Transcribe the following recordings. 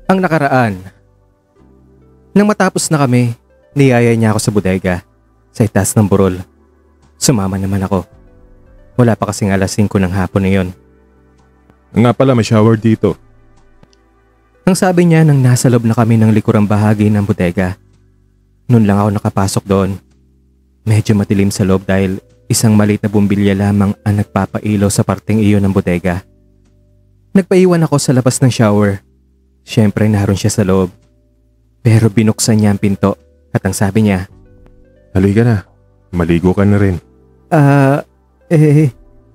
Ang nakaraan, nang matapos na kami, niyaya niya ako sa bodega, sa itaas ng burol. Sumama naman ako. Wala pa kasing alas 5 ng hapon na yon. Nga pala, may shower dito. Ang sabi niya nang nasa loob na kami ng likurang bahagi ng bodega. Noon lang ako nakapasok doon. Medyo matilim sa loob dahil isang maliit na bumbilya lamang ang nagpapailaw sa parteng iyon ng bodega. Nagpaiwan ako sa labas ng shower. Siyempre naroon siya sa loob. Pero binuksan niya ang pinto at ang sabi niya, Halika na, maligo ka na rin.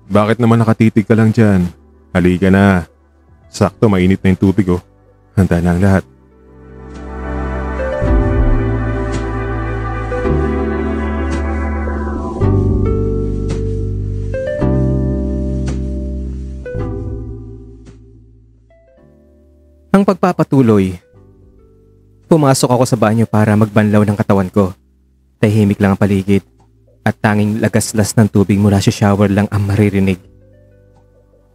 Bakit naman nakatitig ka lang dyan? Halika na. Sakto, mainit na yung tubig oh. Handa na ang lahat. Ang pagpapatuloy. Pumasok ako sa banyo para magbanlaw ng katawan ko. Tahimik lang ang paligid at tanging lagaslas ng tubig mula sa shower lang ang maririnig.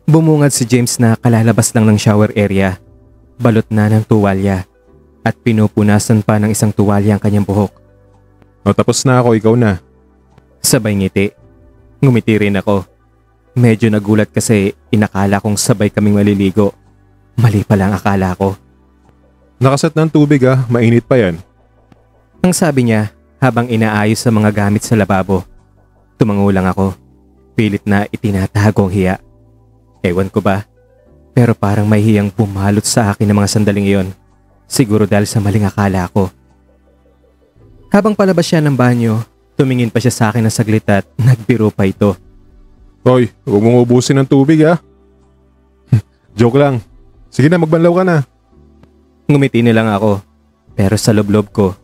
Bumungad si James na kalalabas lang ng shower area, balot na ng tuwalya at pinupunasan pa ng isang tuwalya ang kanyang buhok. O tapos na ako, ikaw na. Sabay ngiti. Ngumiti rin ako. Medyo nagulat kasi inakala kong sabay kaming maliligo. Mali pala ang akala ko. Nakasat ng tubig ah, mainit pa yan. Ang sabi niya habang inaayos sa mga gamit sa lababo. Tumango lang ako. Pilit na itinatago ang hiya. Ewan ko ba? Pero parang may hiyang bumalot sa akin ng mga sandaling iyon. Siguro dahil sa maling akala ko. Habang palabas siya ng banyo, tumingin pa siya sa akin ng saglit at nagbiro pa ito. Hoy, huwag mong ubusin ng tubig ah. Joke lang. Sige na, magbanlaw ka na. Ngumiti na lang ako. Pero sa loob-loob ko,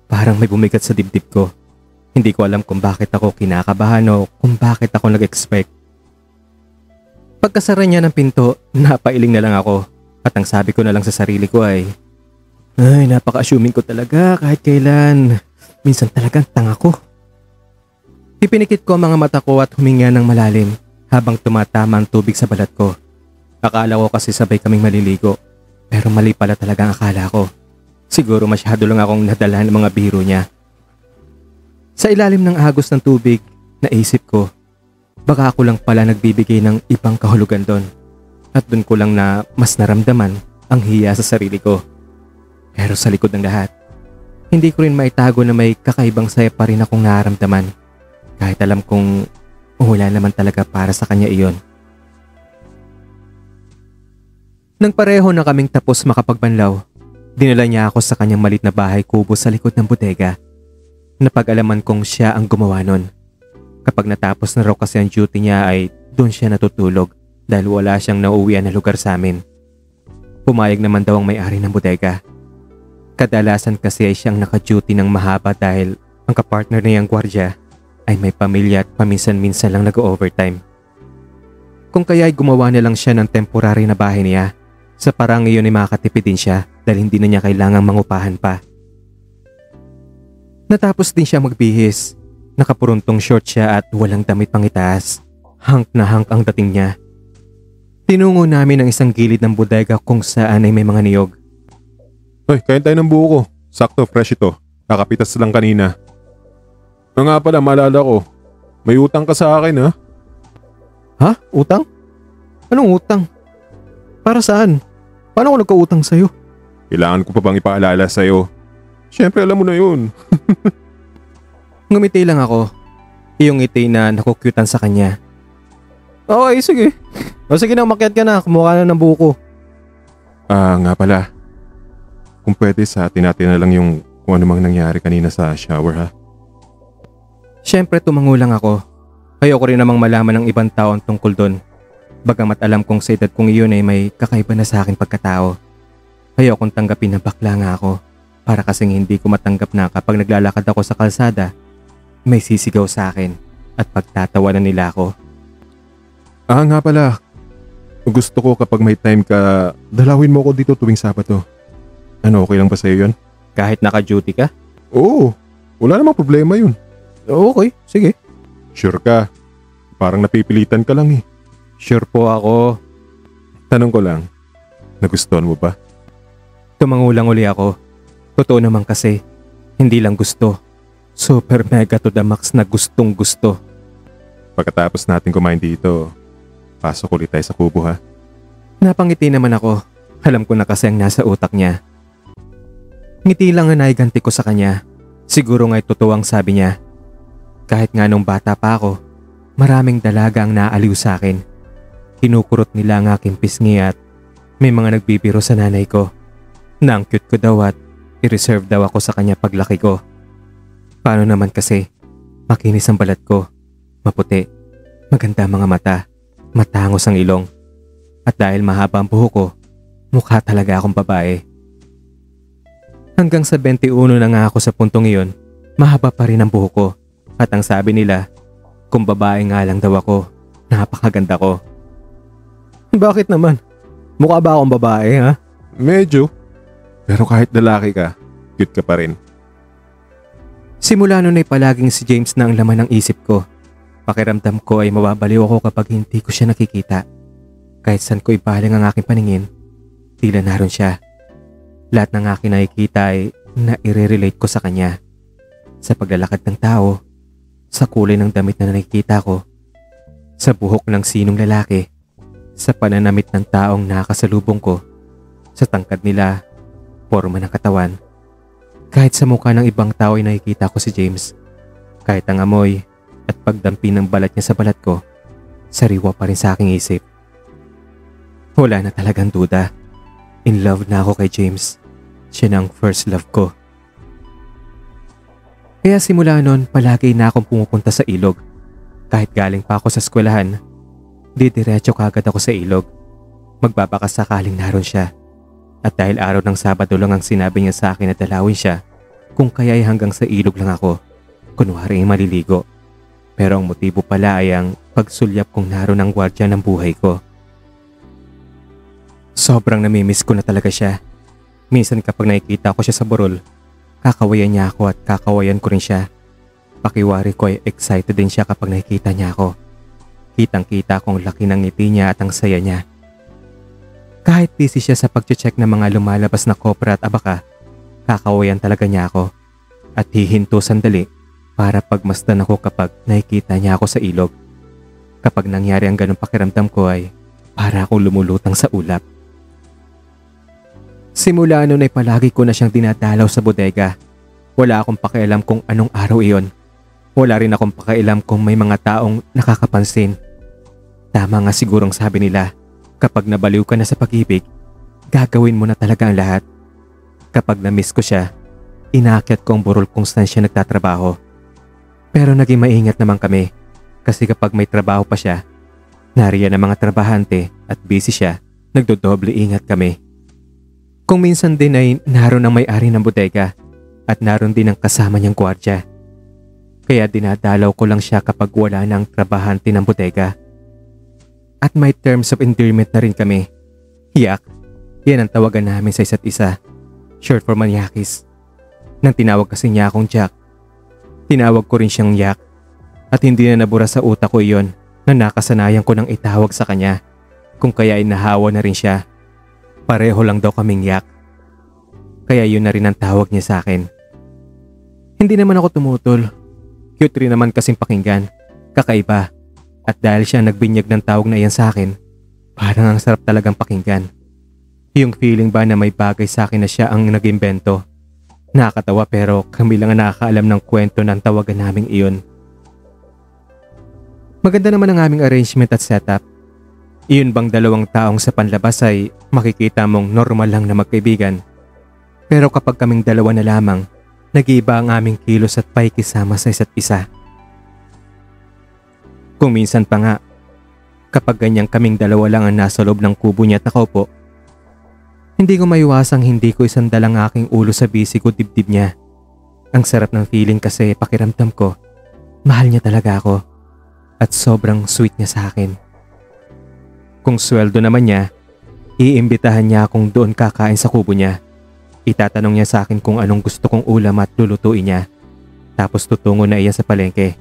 parang may bumigat sa dibdib ko. Hindi ko alam kung bakit ako kinakabahan o kung bakit ako nag-expect. Pagkasara niya ng pinto, napailing na lang ako. At ang sabi ko na lang sa sarili ko ay napaka-assuming ko talaga kahit kailan. Minsan talagang tanga ko. Ipinikit ko ang mga mata ko at huminga ng malalim habang tumatama ang tubig sa balat ko. Akala ko kasi sabay kaming maliligo. Pero mali pala talaga ang akala ko. Siguro masyado lang akong nadalahan ng mga biro niya. Sa ilalim ng agos ng tubig, naisip ko, baka ako lang pala nagbibigay ng ibang kahulugan doon. At doon ko lang na mas naramdaman ang hiya sa sarili ko. Pero sa likod ng lahat, hindi ko rin maitago na may kakaibang saya pa rin akong nararamdaman. Kahit alam kong wala naman talaga para sa kanya iyon. Nang pareho na kaming tapos makapagbanlaw, dinala niya ako sa kanyang malit na bahay kubo sa likod ng bodega. Napag-alaman kong siya ang gumawa nun. Kapag natapos na raw kasi ang duty niya ay doon siya natutulog dahil wala siyang nauwian na lugar sa amin. Pumayag naman daw ang may-ari ng bodega. Kadalasan kasi ay siyang naka-duty ng mahaba dahil ang kapartner niyang gwardya ay may pamilya at paminsan-minsan lang nag-overtime. Kung kaya ay gumawa na lang siya ng temporary na bahay niya, sa parang iyon ay makakatipid din siya dahil hindi na niya kailangang mangupahan pa. Natapos din siya magbihis. Nakapuruntong short siya at walang damit pang itaas. Hank na hank ang dating niya. Tinungo namin ang isang gilid ng bodega kung saan ay may mga niyog. Hoy, kain tayo ng buo ko. Sakto, fresh ito. Kakapitas lang kanina. Nga pala, maalala ko. May utang ka sa akin ha? Ha? Utang? Anong utang? Para saan? Paano ako nagkautang sa'yo? Kailangan ko pa bang ipaalala sa'yo? Siyempre alam mo na yun. Ngumiti lang ako. Iyong ngiti na nakukyutan sa kanya. Okay, sige. O sige na, umakyat ka na. Kumuha ka na ng buko. Nga pala. Kung pwede sa atin natin na lang yung kung ano mang nangyari kanina sa shower ha? Siyempre tumango lang ako. Ayoko rin namang malaman ng ibang tao ang tungkol doon. Bagamat alam kong sa edad kong iyon ay may kakaiba na sa akin pagkatao. Ayokong tanggapin na bakla nga ako. Para kasing hindi ko matanggap na kapag naglalakad ako sa kalsada, may sisigaw sa akin at pagtatawanan nila ako. Nga pala. Gusto ko kapag may time ka, dalawin mo ko dito tuwing Sabado. Ano, okay lang ba sa'yo yun? Kahit naka-duty ka? Oo, wala namang problema yun. Okay, sige. Sure ka? Parang napipilitan ka lang eh. Sure po ako. Tanong ko lang, nagustuhan mo ba? Tumangulang uli ako. Totoo naman kasi, hindi lang gusto. Super mega to the max na gustong gusto. Pagkatapos natin kumain dito, pasok ulit tayo sa kubo ha. Napangiti naman ako. Alam ko na kasi ang nasa utak niya. Ngiti lang ang naiganti ko sa kanya. Siguro nga'y totoo ang sabi niya. Kahit nga nung bata pa ako, maraming dalaga ang naaliw sa akin. Kinukurot nila ang aking pisngi at may mga nagbibiro sa nanay ko na ang cute ko daw at i-reserve daw ako sa kanya paglaki ko. Paano naman kasi, makinis ang balat ko, maputi, maganda ang mga mata, matangos ang ilong. At dahil mahaba ang buhok ko, mukha talaga akong babae. Hanggang sa 21 na nga ako sa puntong iyon, mahaba pa rin ang buhok ko. At ang sabi nila, kung babae nga lang daw ako, napakaganda ko. Bakit naman? Mukha ba akong babae ha? Medyo. Pero kahit lalaki ka, cute ka pa rin. Simula noon ay palaging si James na ang laman ng isip ko. Pakiramdam ko ay mababaliw ako kapag hindi ko siya nakikita. Kahit saan ko ibaling ang aking paningin, tila naroon siya. Lahat ng aking nakikita ay nai-relate ko sa kanya. Sa paglalakad ng tao, sa kulay ng damit na nakikita ko, sa buhok ng sinong lalaki, sa pananamit ng taong nakasalubong ko, sa tangkad nila, forma ng katawan. Kahit sa mukha ng ibang tao ay nakikita ko si James. Kahit ang amoy at pagdampi ng balat niya sa balat ko, sariwa pa rin sa aking isip. Wala na talagang duda. In love na ako kay James. Siya na ang first love ko. Kaya simula noon, palagi na akong pumupunta sa ilog. Kahit galing pa ako sa eskwelahan, didiretso kagad ako sa ilog. Magbabakasakaling naroon siya. At dahil araw ng Sabado lang ang sinabi niya sa akin na dalawin siya, kung kaya ay hanggang sa ilog lang ako, kunwari ay maliligo. Pero ang motibo pala ay ang pagsulyap kung naroon ang gwardya ng buhay ko. Sobrang namimiss ko na talaga siya. Minsan kapag nakikita ko siya sa burol, kakawayan niya ako at kakawayan ko rin siya. Pakiwari ko ay excited din siya kapag nakikita niya ako. Kitang-kita kong laki ng ngiti niya at ang saya niya. Kahit busy siya sa pag-check ng mga lumalabas na kopra at abaka, kakawayan talaga niya ako. At hihinto sandali para pagmasdan ako kapag nakikita niya ako sa ilog. Kapag nangyari ang ganong pakiramdam ko ay para akong lumulutang sa ulap. Simula noon ay palagi ko na siyang dinadalaw sa bodega. Wala akong pakialam kung anong araw iyon. Wala rin akong pakialam kung may mga taong nakakapansin. Tama nga sigurong sabi nila, kapag nabaliw ka na sa pag-ibig, gagawin mo na talaga ang lahat. Kapag na-miss ko siya, inaakyat ko ang burol kung saan siya nagtatrabaho. Pero naging maingat naman kami kasi kapag may trabaho pa siya, nariyan ang mga trabahante at busy siya, nagdodoble ingat kami. Kung minsan din ay naroon ang may-ari ng bodega at naroon din ang kasama niyang gwardya. Kaya dinadalaw ko lang siya kapag wala ng trabahante ng bodega. At may terms of endearment na rin kami. Yak, yan ang tawagan namin sa isa't isa. Short for Maniakis. Nang tinawag kasi niya akong Jack, tinawag ko rin siyang Yak. At hindi na nabura sa utak ko iyon na nakasanayan ko nang itawag sa kanya. Kung kaya ay nahawa na rin siya. Pareho lang daw kaming Yak. Kaya yun na rin ang tawag niya sa akin. Hindi naman ako tumutol. Cute rin naman kasing pakinggan. Kakaiba. At dahil siya nagbinyag ng tawag na iyan sa akin, parang ang sarap talagang pakinggan. Yung feeling ba na may bagay sa akin na siya ang nag-imbento. Nakakatawa pero kami lang ang nakakaalam ng kwento ng tawagan naming iyon. Maganda naman ang aming arrangement at setup. Iyon bang dalawang taong sa panlabas ay makikita mong normal lang na magkaibigan. Pero kapag kaming dalawa na lamang, nag-iiba ang aming kilos at paikisama sa isa't isa. Kung minsan pa nga, kapag ganyang kaming dalawa lang ang nasa loob ng kubo niya at nakaupo, hindi ko maiwasang hindi ko isandal ang aking ulo sa bisig o dibdib niya. Ang sarap ng feeling kasi pakiramdam ko, mahal niya talaga ako at sobrang sweet niya sa akin. Kung sweldo naman niya, iimbitahan niya akong doon kakain sa kubo niya. Itatanong niya sa akin kung anong gusto kong ulam at lulutuin niya. Tapos tutungo na iyan sa palengke.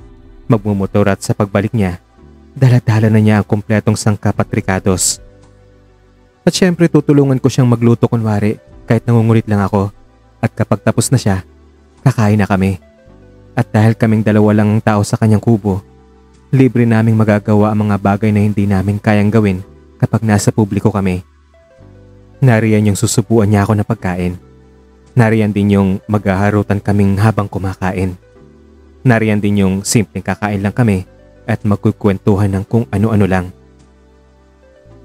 Magmumotor at sa pagbalik niya, dala-dala na niya ang kumpletong sangkap at rikados. At syempre tutulungan ko siyang magluto kunwari Kahit nangungulit lang ako at kapag tapos na siya, kakain na kami. At dahil kaming dalawa lang ang tao sa kanyang kubo, libre naming magagawa ang mga bagay na hindi namin kayang gawin kapag nasa publiko kami. Nariyan yung susubuan niya ako na pagkain. Nariyan din yung maghaharutan kaming habang kumakain. Nariyan din yung simpleng kakain lang kami at magkukwentuhan ng kung ano-ano lang.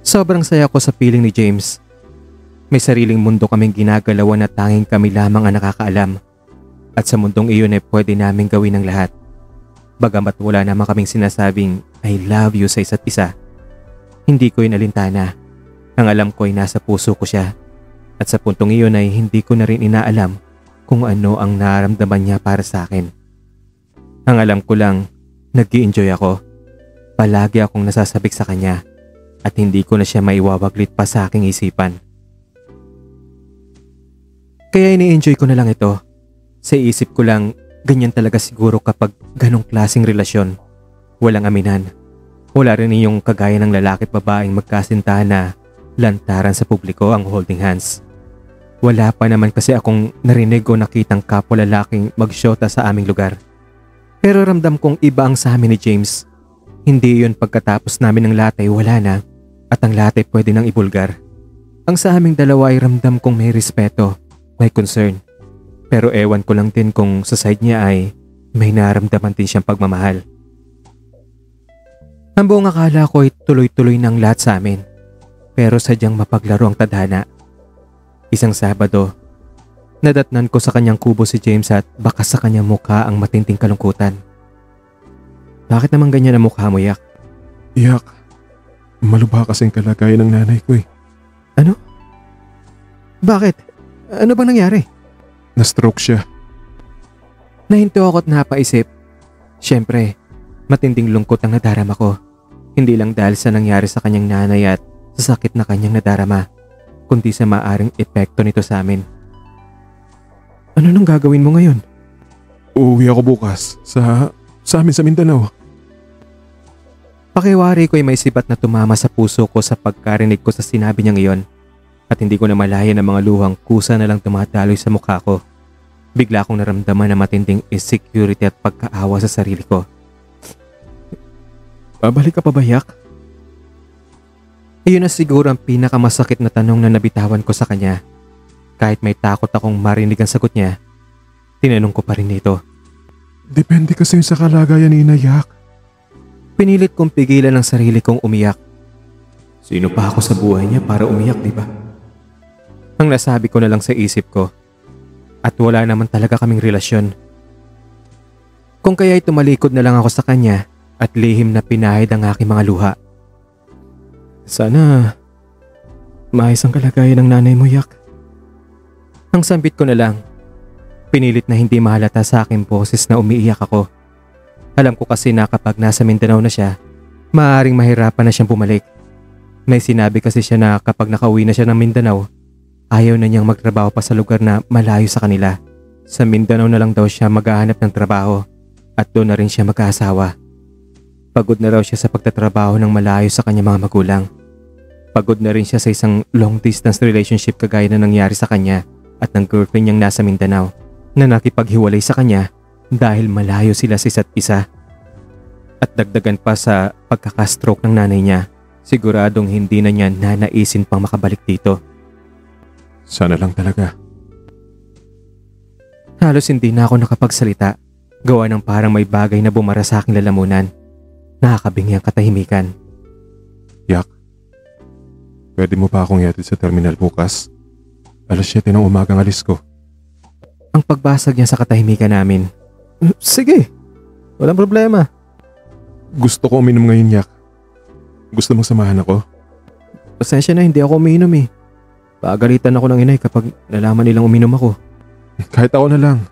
Sobrang saya ko sa piling ni James. May sariling mundo kaming ginagalawan na tanging kami lamang ang nakakaalam. At sa mundong iyon ay pwede naming gawin ang lahat. Bagamat wala naman kaming sinasabing I love you sa isa't isa. Hindi ko inalintana. Ang alam ko ay nasa puso ko siya. At sa puntong iyon ay hindi ko na rin inaalam kung ano ang nararamdaman niya para sa akin. Ang alam ko lang, nag-i-enjoy ako. Palagi akong nasasabik sa kanya at hindi ko na siya maiwawaglit pa sa aking isipan. Kaya ini-enjoy ko na lang ito. Sa isip ko lang, ganyan talaga siguro kapag ganong klaseng relasyon. Walang aminan. Wala rin yung kagaya ng lalaki at babaeng magkasintahan na lantaran sa publiko ang holding hands. Wala pa naman kasi akong narinig o nakitang kapwa lalaking magsyota sa aming lugar. Pero ramdam kong iba ang sa amin ni James. Hindi yun pagkatapos namin ng lahat ay wala na at ang lahat ay pwede nang ibulgar. Ang sa aming dalawa ay ramdam kong may respeto, may concern. Pero ewan ko lang din kung sa side niya ay may naramdaman din siyang pagmamahal. Ang buong akala ko ay tuloy-tuloy ng lahat sa amin. Pero sadyang mapaglaro ang tadhana. Isang Sabado, nadatnan ko sa kanyang kubo si James at baka sa kanyang mukha ang matinding kalungkutan. Bakit naman ganyan ang mukha mo, Yak? Yak, malubha kasing kalagayan ng nanay ko eh. Ano? Bakit? Ano bang nangyari? Na-stroke siya. Nahinto ako at napaisip. Siyempre, matinding lungkot ang nadarama ko. Hindi lang dahil sa nangyari sa kanyang nanay at sa sakit na kanyang nadarama, kundi sa maaring epekto nito sa amin. Ano nang gagawin mo ngayon? Uuwi ako bukas sa amin sa Mindanao. Pakiwari ko ay may sibat na tumama sa puso ko sa pagkarinig ko sa sinabi niyang iyon at hindi ko na malayan ang mga luhang kusa na lang tumataloy sa mukha ko. Bigla akong naramdaman na matinding insecurity at pagkaawa sa sarili ko. Babalik ka pa ba, Yak? Iyon na siguro ang pinakamasakit na tanong na nabitawan ko sa kanya. Kahit may takot akong marinig ang sagot niya, tinanong ko pa rin ito. Depende kasi sa kalagayan ni Yak. Pinilit kong pigilan ang sarili kong umiyak. Sino pa ako sa buhay niya para umiyak, di ba? Ang nasabi ko na lang sa isip ko. At wala naman talaga kaming relasyon. Kung kaya'y tumalikod na lang ako sa kanya at lihim na pinahid ang aking mga luha. Sana maayos ang kalagayan ng nanay mo, Yak. Ang sambit ko na lang. Pinilit na hindi mahalata sa aking boses na umiiyak ako. Alam ko kasi na kapag nasa Mindanao na siya, maaaring mahirapan na siyang bumalik. May sinabi kasi siya na kapag nakauwi na siya ng Mindanao, ayaw na niyang magtrabaho pa sa lugar na malayo sa kanila. Sa Mindanao na lang daw siya maghahanap ng trabaho at doon na rin siya mag-aasawa. Pagod na raw siya sa pagtatrabaho ng malayo sa kanyang mga magulang. Pagod na rin siya sa isang long distance relationship kagaya na nangyari sa kanya at ng girlfriend niyang nasa Mindanao na nakipaghiwalay sa kanya dahil malayo sila sa isa't isa. At dagdagan pa sa pagkakastroke ng nanay niya, siguradong hindi na niya nanaisin pang makabalik dito. Sana lang talaga. Halos hindi na ako nakapagsalita, gawa ng parang may bagay na bumara sa aking lalamunan. Nakakabingi ang katahimikan. Yak, pwede mo pa akong ihatid sa terminal bukas? 7:00 ng umagang alis ko. Ang pagbasag niya sa katahimikan namin. Sige, walang problema. Gusto ko uminom ngayon, Yak. Gusto mong samahan ako? Pasensya na, hindi ako umiinom eh. Pagalitan ako ng inay kapag nalaman nilang uminom ako. Kahit ako na lang.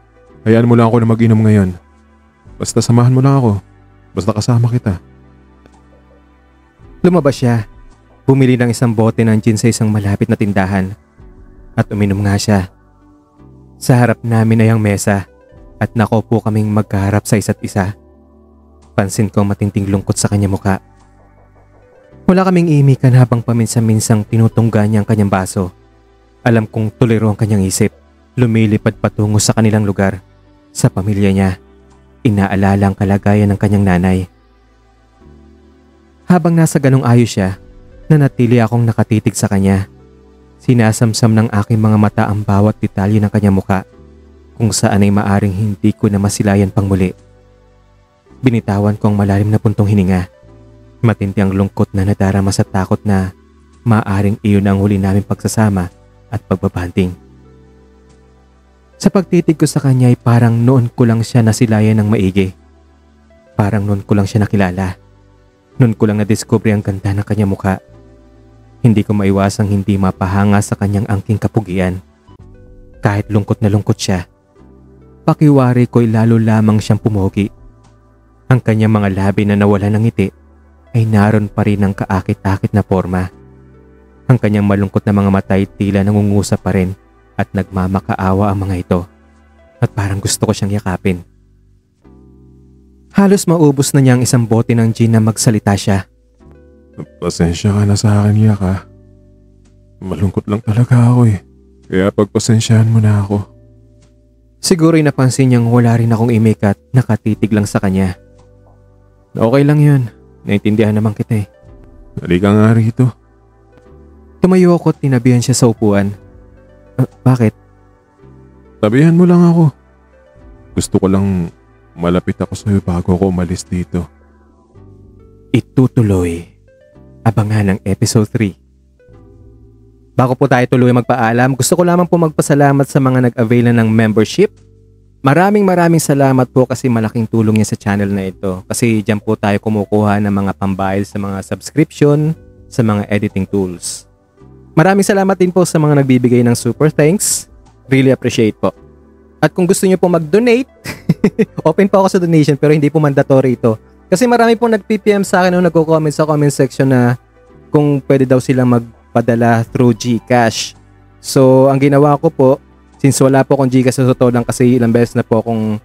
Hayaan mo lang ako na mag-inom ngayon. Basta samahan mo lang ako. Basta kasama kita. Lumabas siya. Bumili ng isang bote ng gin sa isang malapit na tindahan. At uminom nga siya. Sa harap namin ay ang mesa at nakaupo kaming magkaharap sa isa't isa. Pansin ko matinding lungkot sa kanyang muka. Wala kaming imikan habang paminsan-minsang tinutungga niya ang kanyang baso. Alam kong tuliro ang kanyang isip. Lumilipad patungo sa kanilang lugar. Sa pamilya niya. Inaalala ang kalagayan ng kanyang nanay. Habang nasa ganong ayos siya, nanatili akong nakatitig sa kanya. Sinasamsam ng aking mga mata ang bawat detalye ng kanyang muka, kung saan ay maaring hindi ko na masilayan pang muli. Binitawan ko ang malalim na puntong hininga. Matindi ang lungkot na nadarama sa takot na maaring iyon ang huli naming pagsasama at pagbabanding. Sa pagtitig ko sa kanya ay parang noon ko lang siya nasilayan ng maigi. Parang noon ko lang siya nakilala. Noon ko lang nadiskubre ang ganda ng kanyang mukha. Hindi ko maiwasang hindi mapahanga sa kanyang angking kapugian. Kahit lungkot na lungkot siya, pakiwari ko'y lalo lamang siyang pumugi. Ang kanyang mga labi na nawala ng ngiti ay naroon pa rin ang kaakit-akit na forma. Ang kanyang malungkot na mga mata ay tila nangungusap pa rin at nagmamakaawa ang mga ito. At parang gusto ko siyang yakapin. Halos maubos na niya ang isang bote ng gin na magsalita siya. Pasensya ka na sa akin, Yaka. Malungkot lang talaga ako eh. Kaya pagpasensyahan mo na ako. Siguro'y napansin niyang wala rin akong imik at nakatitig lang sa kanya. Okay lang yun. Naintindihan naman kita eh. Halika nga rito. Tumayo ako at tinabihan siya sa upuan. Bakit? Tabihan mo lang ako. Gusto ko lang malapit ako sa'yo bago ako umalis dito. Itutuloy. Abangan ang episode 3. Bago po tayo tuloy magpaalam, gusto ko lamang po magpasalamat sa mga nag-avail na ng membership. Maraming salamat po kasi malaking tulong niya sa channel na ito. Kasi dyan po tayo kumukuha ng mga pambayad sa mga subscription, sa mga editing tools. Maraming salamat din po sa mga nagbibigay ng super thanks. Really appreciate po. At kung gusto niyo po mag-donate, open po ako sa donation pero hindi po mandatory ito. Kasi marami pong nag-PPM sa akin o nagko-comment sa comment section na kung pwede daw silang magpadala through GCash. So, ang ginawa ko po, since wala po akong GCash, sa totoo lang kasi ilang beses na po akong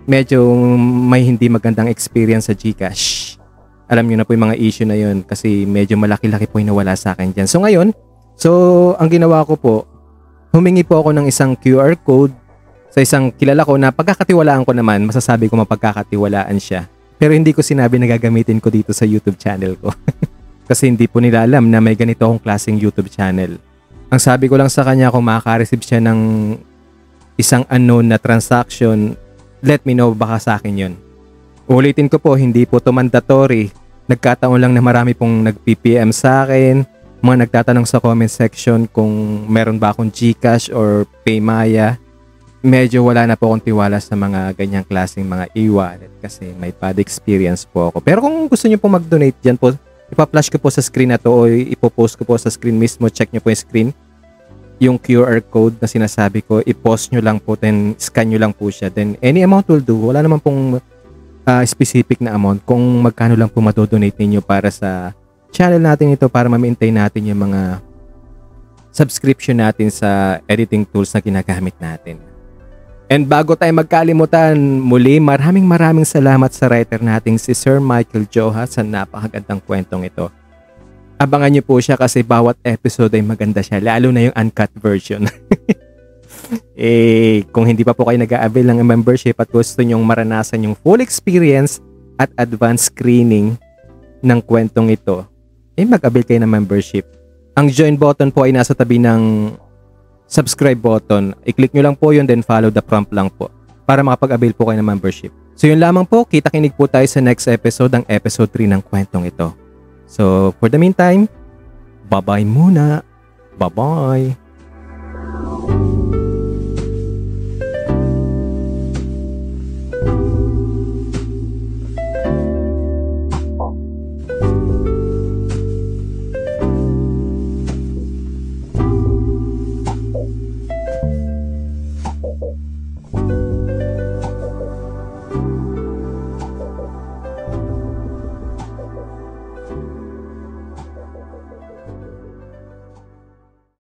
medyo may hindi magandang experience sa GCash. Alam niyo na po yung mga issue na yun kasi medyo malaki-laki po yung nawala sa akin dyan. So, ngayon, ang ginawa ko po, humingi po ako ng isang QR code sa isang kilala ko na pagkakatiwalaan ko naman, masasabi ko mapagkakatiwalaan siya. Pero hindi ko sinabi na gagamitin ko dito sa YouTube channel ko. Kasi hindi po nila alam na may ganito akong klaseng YouTube channel. Ang sabi ko lang sa kanya kung makaka-receive siya ng isang unknown na transaction, let me know, baka sa akin yun. Ulitin ko po, hindi po to mandatory. Nagkataon lang na marami pong nag-PPM sa akin, mga nagtatanong sa comment section kung meron ba akong GCash or Paymaya. Medyo wala na po akong tiwala sa mga ganyang klaseng mga e-wallet kasi may bad experience po ako. Pero kung gusto niyo po mag-donate dyan po, ipa-flash ko po sa screen na to o ipopost ko po sa screen mismo. Check niyo po yung screen. Yung QR code na sinasabi ko, i-post nyo lang po, then scan nyo lang po siya. Then any amount will do. Wala naman pong specific na amount kung magkano lang po madodonate ninyo para sa channel natin ito para ma-maintain natin yung mga subscription natin sa editing tools na ginagamit natin. And bago tayo magkalimutan, muli maraming salamat sa writer nating si Sir Michael Joha sa napakagandang kwentong ito. Abangan niyo po siya kasi bawat episode ay maganda siya, lalo na yung uncut version. Kung hindi pa po kayo nag-a-avail ng membership at gusto nyong maranasan yung full experience at advanced screening ng kwentong ito, mag-avail kayo ng membership. Ang join button po ay nasa tabi ng subscribe button. I-click nyo lang po yun, then follow the prompt lang po para makapag-avail po kayo ng membership. So yun lamang po, kita-kinig po tayo sa next episode, ang episode 3 ng kwentong ito. So for the meantime, bye-bye muna. Bye-bye.